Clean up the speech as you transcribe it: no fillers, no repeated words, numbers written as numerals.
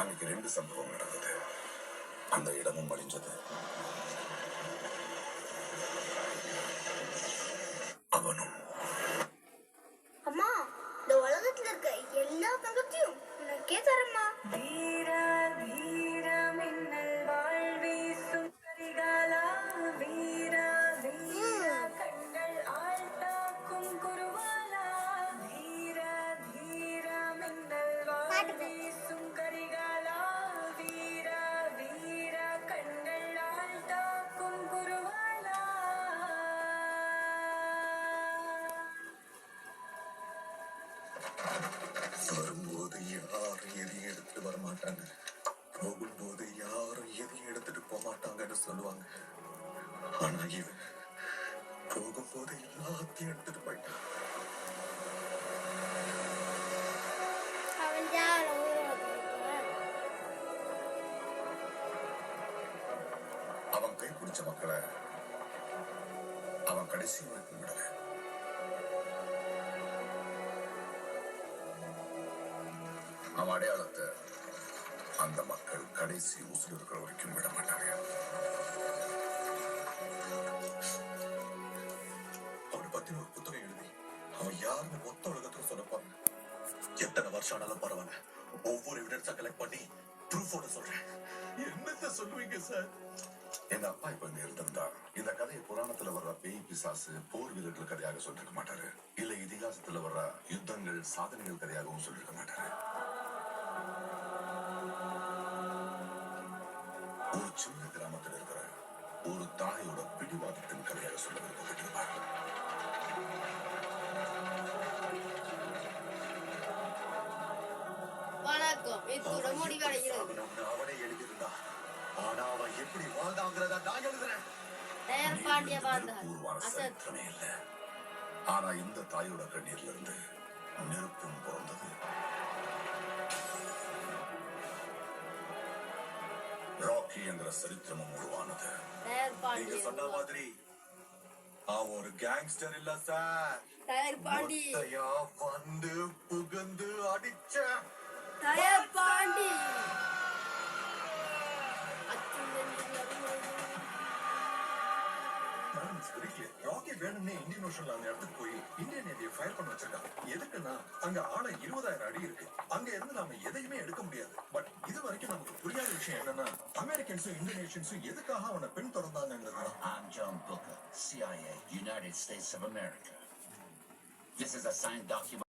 அன்னைக்கு 2 சம்பவம் நடந்தது. அந்த இடமும் அழிஞ்சது. அவனும். அம்மா, இந்த உலகத்துல இருக்க எல்லா தங்கத்தையும் உனக்கே தரமா. வீரா வீரா மின்னல் வாழ்வீசும் கரிகாலா, வீரா வீரா கண்கள் ஆழ்த்தாக்கும் குருவாலா, வீரா வீரா மின்னல் வாழ்வீசும் கரிகாலா, வீரா வீரா கண்கள் ஆழ்த்தாக்கும் குருவாலா. வரும்போது யாரும் எதையும் எடுத்துட்டு வர மாட்டாங்க, போகும்போது யாரும் எதையும் எடுத்துட்டு போக மாட்டாங்கன்னு சொல்லுவாங்க. ஆனா இவன் போகும்போது எல்லாத்தையும் எடுத்துட்டு போயிட்டான். அவன் கை பிடிச்ச மக்களை அவன் கடைசி வரைக்கும் விடல. அவன் அடையாளத்தை அந்த மக்கள் கடைசி உசுறு இருக்கிற வரைக்கும் விட மாட்டாங்க. அவனை பத்தி ஒரு புத்தகம் எழுதி அவன் யாருன்னு மொத்த உலகத்துக்கு சொல்லப்பாங்க. எத்தனை வருஷம் ஆனாலும் பரவாயில்ல, ஒவ்வொரு எவிடன்ஸா கலெக்ட் பண்ணி ப்ரூஃபோட சொல்றேன். என்னத்த சொல்லுவீங்க சார்? எங்க அப்பா இப்ப இங்க இருந்திருந்தா இந்த கதையை புராணத்துல வர்ற பேய் பிசாசு போர் வீரர்கள் கதையாக சொல்லிருக்க மாட்டாரு, இல்ல இதிகாசத்துல வர்ற யுத்தங்கள் சாதனைகள் கதையாகவும் சொல்லிருக்க மாட்டாரு. ஒரு சின்ன கிராமத்தில் இருக்கிற ஒரு தாயோட பிடிவாதத்தின் கதையாக சொல்ல விருப்பப்பட்டிருப்பார். அவனே எழுதியிருந்தா, ஆனா அவன் எப்படி வாழ்ந்தாங்கிறத நான் எழுதுறேன். சரித்திரமே இல்ல. ஆனா இந்த தாயோட கண்ணீர்ல இருந்து நெருப்பும் பிறந்தது. ராக்கி என்ற சரித்திரமும் உருவானது. நீங்க சொன்ன மாதிரி அவன் ஒரு கேங்ஸ்டர் இல்ல சார், மொட்டையா வந்து புகுந்து அடிச்ச ராக்கி வேணும்னே இந்தியன் ஓஷன்ல அந்த இடத்துக்கு போய் இந்தியன் நேவியை ஃபயர் பண்ண வச்சிருக்காங்க. எதுக்குன்னா அங்க ஆழம் 20,000 அடி இருக்கு. அங்க இருந்து நாம எதையுமே எடுக்க முடியாது. பட் இது வரைக்கும் நமக்கு புரியாத விஷயம் என்னன்னா, அமெரிக்கன்ஸும் இந்தோனேஷியன்ஸும் எதுக்காக அவனை பின் தொடர்ந்தாங்கிறது. I'm John Booker, CIA, United States of America. This is a signed document.